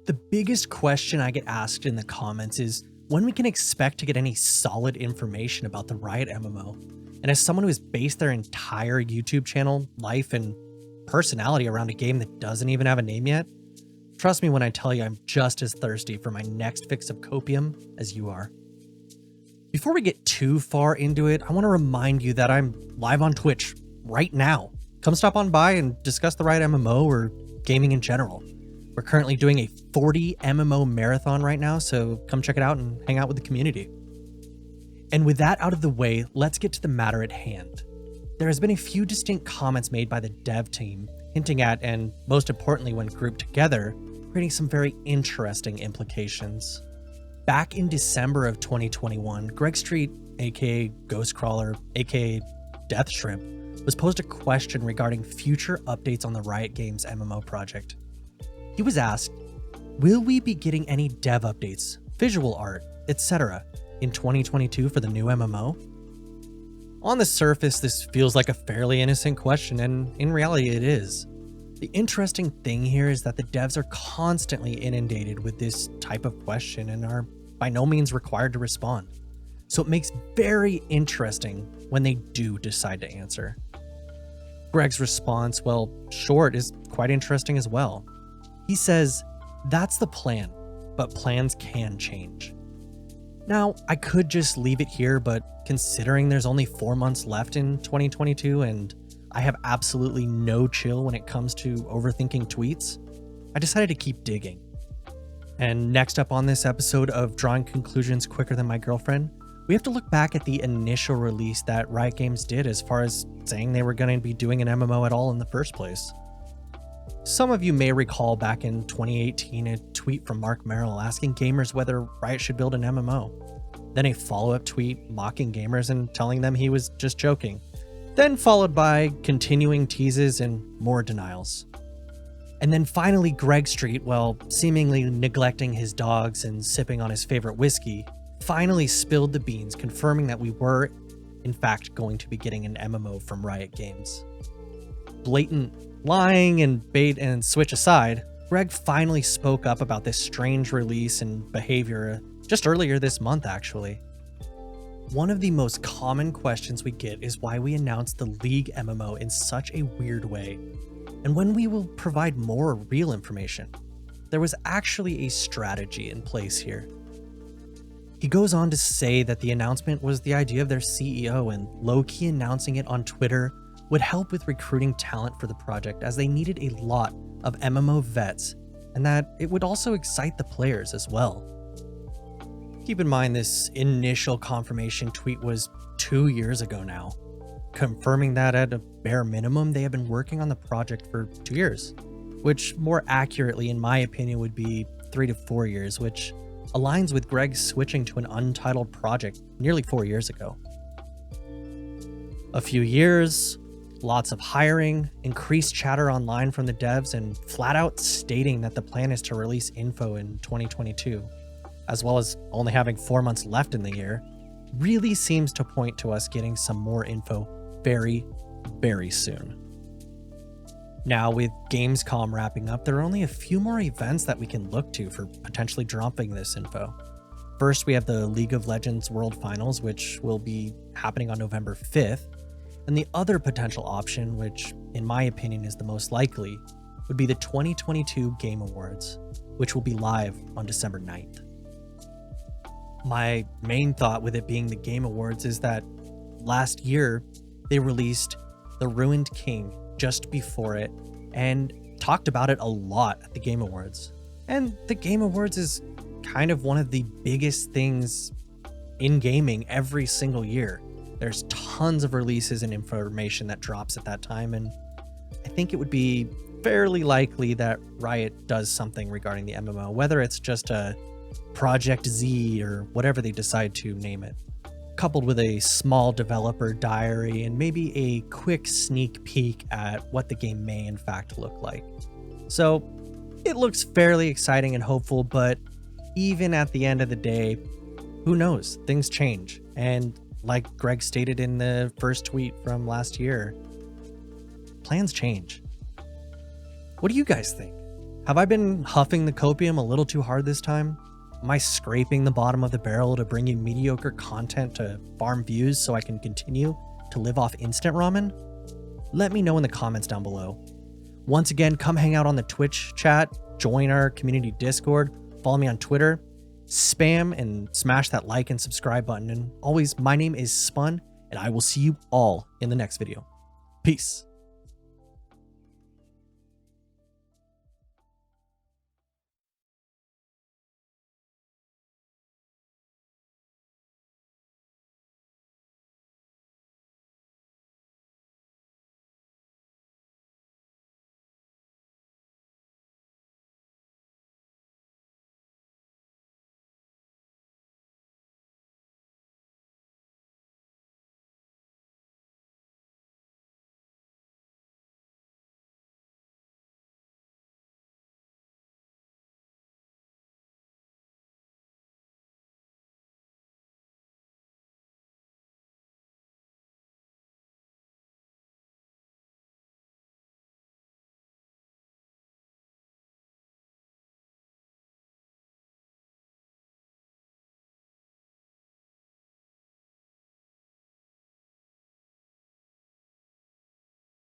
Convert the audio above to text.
The biggest question I get asked in the comments is when we can expect to get any solid information about the Riot MMO. And as someone who has based their entire YouTube channel, life, and personality around a game that doesn't even have a name yet, trust me when I tell you I'm just as thirsty for my next fix of copium as you are. Before we get too far into it, I want to remind you that I'm live on Twitch right now. Come stop on by and discuss the Riot MMO or gaming in general. We're currently doing a 40 MMO marathon right now, so come check it out and hang out with the community. And with that out of the way, let's get to the matter at hand. There has been a few distinct comments made by the dev team, hinting at, and most importantly when grouped together, creating some very interesting implications. Back in December of 2021, Greg Street, aka Ghostcrawler, aka Death Shrimp, was posed a question regarding future updates on the Riot Games MMO project. He was asked, will we be getting any dev updates, visual art, etc. in 2022 for the new MMO? On the surface, this feels like a fairly innocent question, and in reality it is. The interesting thing here is that the devs are constantly inundated with this type of question and are by no means required to respond. So it makes very interesting when they do decide to answer. Greg's response, well, short, is quite interesting as well. He says, that's the plan, but plans can change. Now, I could just leave it here, but considering there's only 4 months left in 2022 and I have absolutely no chill when it comes to overthinking tweets, I decided to keep digging. And next up on this episode of Drawing Conclusions Quicker Than My Girlfriend, we have to look back at the initial release that Riot Games did as far as saying they were going to be doing an MMO at all in the first place. Some of you may recall back in 2018 a tweet from Mark Merrill asking gamers whether Riot should build an MMO. Then a follow-up tweet mocking gamers and telling them he was just joking. Then followed by continuing teases and more denials. And then finally Greg Street, while seemingly neglecting his dogs and sipping on his favorite whiskey, finally spilled the beans, confirming that we were in fact going to be getting an MMO from Riot Games. Blatant lying and bait and switch aside, Greg finally spoke up about this strange release and behavior just earlier this month actually. One of the most common questions we get is why we announced the League MMO in such a weird way, and when we will provide more real information. There was actually a strategy in place here. He goes on to say that the announcement was the idea of their CEO, and low-key announcing it on Twitter would help with recruiting talent for the project as they needed a lot of MMO vets, and that it would also excite the players as well. Keep in mind this initial confirmation tweet was 2 years ago now, confirming that at a bare minimum they have been working on the project for 2 years, which more accurately in my opinion would be 3 to 4 years, which aligns with Greg switching to an untitled project nearly 4 years ago. A few years, lots of hiring, increased chatter online from the devs, and flat out stating that the plan is to release info in 2022, as well as only having 4 months left in the year, really seems to point to us getting some more info very, very soon. Now, with Gamescom wrapping up, there are only a few more events that we can look to for potentially dropping this info. First, we have the League of Legends World Finals, which will be happening on November 5th. And the other potential option, which in my opinion is the most likely, would be the 2022 Game Awards, which will be live on December 9th. My main thought with it being the Game Awards is that last year they released The Ruined King just before it and talked about it a lot at the Game Awards. And the Game Awards is kind of one of the biggest things in gaming every single year. There's tons of releases and information that drops at that time, and I think it would be fairly likely that Riot does something regarding the MMO, whether it's just a Project Z or whatever they decide to name it, coupled with a small developer diary and maybe a quick sneak peek at what the game may in fact look like. So it looks fairly exciting and hopeful, but even at the end of the day, who knows? Things change, and like Greg stated in the first tweet from last year, plans change. What do you guys think? Have I been huffing the copium a little too hard this time? Am I scraping the bottom of the barrel to bring you mediocre content to farm views so I can continue to live off instant ramen? Let me know in the comments down below. Once again, come hang out on the Twitch chat, join our community Discord, follow me on Twitter, spam and smash that like and subscribe button. And always, my name is Spun, and I will see you all in the next video. Peace.